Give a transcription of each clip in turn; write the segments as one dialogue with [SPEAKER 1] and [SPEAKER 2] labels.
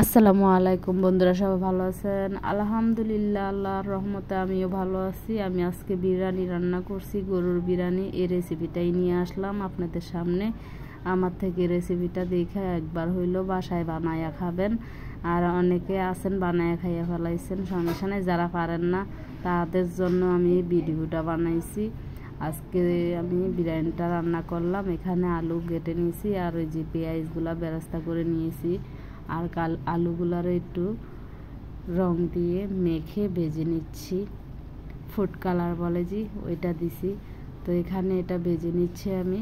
[SPEAKER 1] আসসালামু আলাইকুম বন্ধুরা, সবাই ভালো আছেন? আলহামদুলিল্লাহ, আল্লাহর রহমতে আমিও ভালো আছি। আমি আজকে বিরিয়ানি রান্না করছি, গরুর বিরিয়ানি। এই রেসিপিটাই নিয়ে আসলাম আপনাদের সামনে। আমার থেকে রেসিপিটা দেখে একবার হইলো বাসায় বানায়া খাবেন। আর অনেকে আছেন বানায়া খাইয়া ফেলাইছেন, সমস্যা নেই। যারা পারেন না তাদের জন্য আমি এই ভিডিওটা বানাইছি। আজকে আমি বিরিয়ানিটা রান্না করলাম। এখানে আলু কেটে নিয়েছি, আর ওই যে পেঁয়াজগুলা বেরেস্তা করে নিয়েছি। আর আলুগুলার একটু রং দিয়ে মেখে ভেজে নিচ্ছি, ফুড কালার বলে যে ওইটা দিছি। তো এখানে এটা ভেজে নিচ্ছি আমি।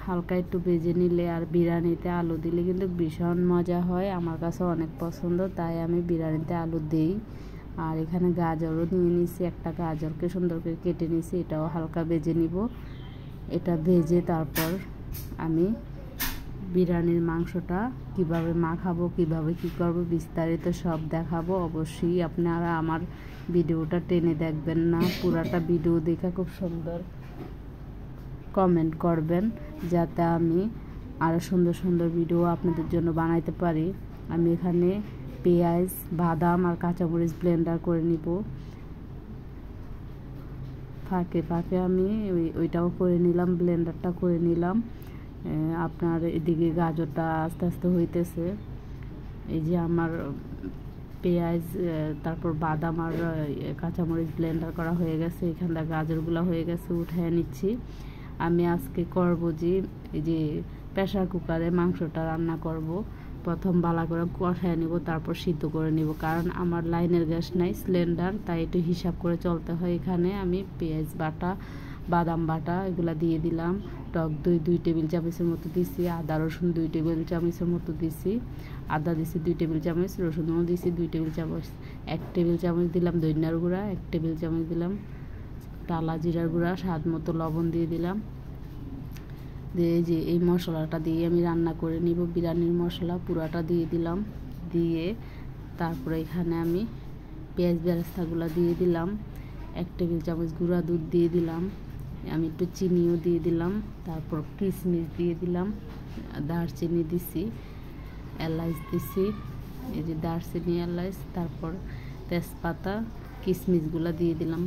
[SPEAKER 1] হালকা একটু ভেজে নিলে আর বিরিয়ানিতে আলু দিলে কিন্তু ভীষণ মজা হয়, আমার কাছে অনেক পছন্দ, তাই আমি বিরিয়ানিতে আলু দিই। আর এখানে গাজরও নিয়ে নিছি, একটা গাজরকে সুন্দর করে কেটে নিছি, এটাও হালকা ভেজে নিব। এটা ভেজে তারপর আমি বিরিয়ানির মাংসটা কিভাবে মাখাবো, কিভাবে কি করব বিস্তারিত সব দেখাবো। অবশ্যই আপনারা আমার ভিডিওটা টেনে দেখবেন না, পুরাটা ভিডিও দেখে খুব সুন্দর কমেন্ট করবেন, যাতে আমি আরও সুন্দর সুন্দর ভিডিও আপনাদের জন্য বানাইতে পারি। আমি এখানে পেঁয়াজ, বাদাম আর কাঁচামরিচ ব্লেন্ডার করে নিব। ফাঁকে ফাঁকে আমি ওইটাও করে নিলাম, ব্লেন্ডারটা করে নিলাম। আপনার এদিকে গাজরটা আস্তে আস্তে হইতেছে। এই যে আমার পেঁয়াজ, তারপর বাদাম আর কাঁচামরিচ ব্লেন্ডার করা হয়ে গেছে। এখানটা গাজরগুলো হয়ে গেছে, উঠিয়ে নিচ্ছি। আমি আজকে করব যে এই যে প্রেসার কুকারে মাংসটা রান্না করব। প্রথম বালা করে কষায় নিব, তারপর সিদ্ধ করে নিব, কারণ আমার লাইনের গ্যাস নাই, সিলিন্ডার, তাই একটু হিসাব করে চলতে হয়। এখানে আমি পেঁয়াজ বাটা, বাদাম বাটা এগুলা দিয়ে দিলাম। টক দই 2 টেবিল চামচের মতো দিছি। আদা রসুন 2 টেবিল চামচের মতো দিছি। আদা দিছি 2 টেবিল চামচ, রসুনও দিছি 2 টেবিল চামচ। 1 টেবিল চামচ দিলাম ধনিয়ার গুঁড়া, 1 টেবিল চামচ দিলাম টালা জিরার গুঁড়া, স্বাদ মতো লবণ দিয়ে দিলাম। দিয়ে যে এই মশলাটা দিয়ে আমি রান্না করে নিব। বিরিয়ানির মশলা পুরাটা দিয়ে দিলাম। দিয়ে তারপরে এখানে আমি পেঁয়াজ বেরেস্তাগুলো দিয়ে দিলাম। 1 টেবিল চামচ গুঁড়া দুধ দিয়ে দিলাম। আমি একটু চিনিও দিয়ে দিলাম। তারপর কিশমিশ দিয়ে দিলাম, দারচিনি দিছি, এলাচ দিছি, এই যে দারচিনি এলাচ, তারপর তেজপাতা, কিশমিশগুলো দিয়ে দিলাম।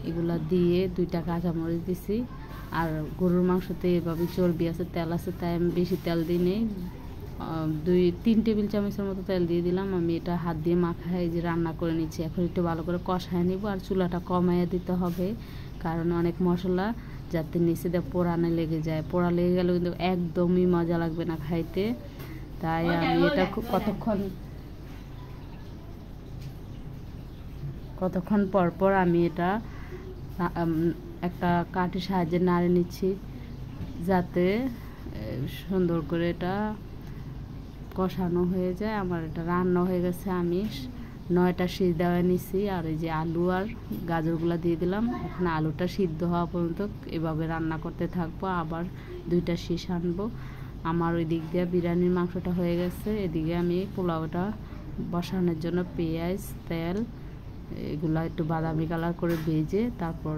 [SPEAKER 1] এগুলা দিয়ে 2টা কাঁচামরিচ দিছি। আর গরুর মাংসতে এভাবে চর্বি আছে, তেল আছে, তাই আমি বেশি তেল দিই নেই। 2-3 টেবিল চামচের মতো তেল দিয়ে দিলাম। আমি এটা হাত দিয়ে মাখায় যে রান্না করে নিচ্ছি। এখন একটু ভালো করে কষায় নিব, আর চুলাটা কমাইয়া দিতে হবে, কারণ অনেক মশলা যাতে নিচে দিয়ে পোড়ানো লেগে যায়। পোড়া লেগে গেলে কিন্তু একদমই মজা লাগবে না খাইতে। তাই আমি এটা কতক্ষণ পর পর আমি এটা একটা কাঠির সাহায্যে নাড়ে নিচ্ছি, যাতে সুন্দর করে এটা কষানো হয়ে যায়। আমার এটা রান্না হয়ে গেছে। আমি 9টা সিদ্ধ দেওয়া নিছি। আর এই যে আলু আর গাজরগুলো দিয়ে দিলাম। এখন আলুটা সিদ্ধ হওয়া পর্যন্ত এভাবে রান্না করতে থাকবো, আবার 2টা শীষ আনবো। আমার ওই দিক দিয়ে বিরিয়ানির মাংসটা হয়ে গেছে। এদিকে আমি পোলাওটা বসানোর জন্য পেঁয়াজ, তেল এগুলা একটু বাদামি কালার করে ভেজে তারপর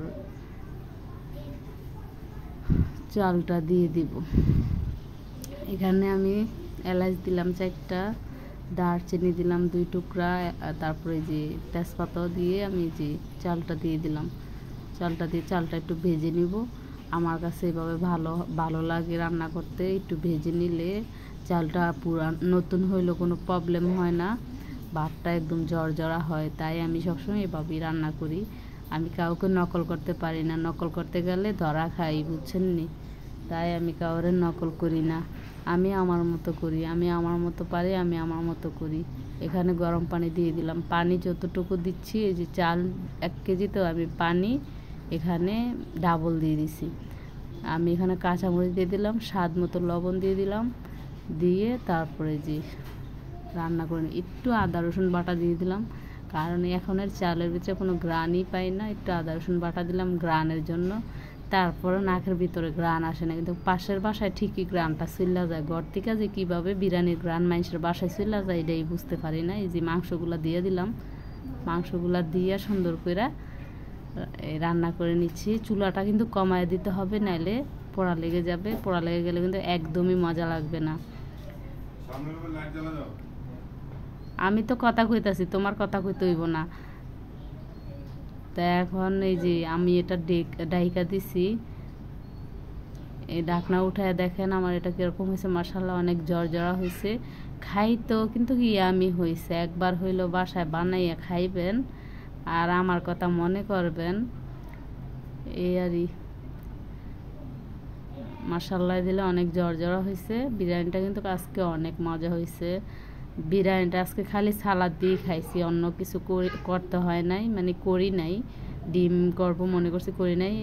[SPEAKER 1] চালটা দিয়ে দিব। এখানে আমি এলাচ দিলাম 4টা, দারচিনি দিলাম 2 টুকরা, তারপরে যে তেজপাতাও দিয়ে আমি যে চালটা দিয়ে দিলাম। চালটা দিয়ে চালটা একটু ভেজে নিব। আমার কাছে এভাবে ভালো লাগে রান্না করতে। একটু ভেজে নিলে চালটা পুরা নতুন হইলেও কোনো প্রবলেম হয় না, ভাতটা একদম জড়জড়া হয়। তাই আমি সবসময় এভাবেই রান্না করি। আমি কাউকে নকল করতে পারি না, নকল করতে গেলে ধরা খাই, বুঝছেন নি? তাই আমি কাউরে নকল করি না, আমি আমার মতো করি। আমি আমার মতো পারি, আমি আমার মতো করি। এখানে গরম পানি দিয়ে দিলাম। পানি যতটুকু দিচ্ছি, এই যে চাল 1 কেজি, তো আমি পানি এখানে ডাবল দিয়ে দিছি। আমি এখানে কাঁচামরিচ দিয়ে দিলাম, স্বাদ মতো লবণ দিয়ে দিলাম। দিয়ে তারপরে যে রান্না করে একটু আদা রসুন বাটা দিয়ে দিলাম, কারণ এখনের চালের ভিতরে কোনো গ্রানই পাই না। একটু আদা রসুন বাটা দিলাম গ্রানের জন্য। তারপরে নাকের ভিতরে গ্রান আসে না, কিন্তু পাশের বাসায় ঠিকই গ্রানটা চইলা যায়। ঘর থেকে যে কীভাবে বিরিয়ানির গ্রান মানুষের বাসায় চইলা যায় এটাই বুঝতে পারি না। এই যে মাংসগুলো দিয়ে দিলাম, মাংসগুলো দিয়ে সুন্দর করে রান্না করে নিচ্ছি। চুলাটা কিন্তু কমায় দিতে হবে, নাইলে পোড়া লেগে যাবে। পোড়া লেগে গেলে কিন্তু একদমই মজা লাগবে না। আমি তো কথা কইতাছি, তোমার কথা কইতে হইব না। তা এখন এই যে আমি এটা ডাইকা দিছি, এই ঢাকনা উঠায় দেখেন আমার এটা কীরকম হয়েছে। মাশাআল্লাহ অনেক জর্জরা হয়েছে, খাইতেও কিন্তু ইয়ামি হয়েছে। একবার হইলো বাসায় বানাইয়া খাইবেন আর আমার কথা মনে করবেন, এই আরই। মাশাআল্লাহ দিলে অনেক জর্জরা হয়েছে। বিরিয়ানিটা কিন্তু আজকে অনেক মজা হয়েছে। বিরিয়ানিটা আজকে খালি সালাদ দিয়ে খাইছি, অন্য কিছু করতে হয় নাই, মানে করি নাই। ডিম করবো মনে করছি, করি নাই।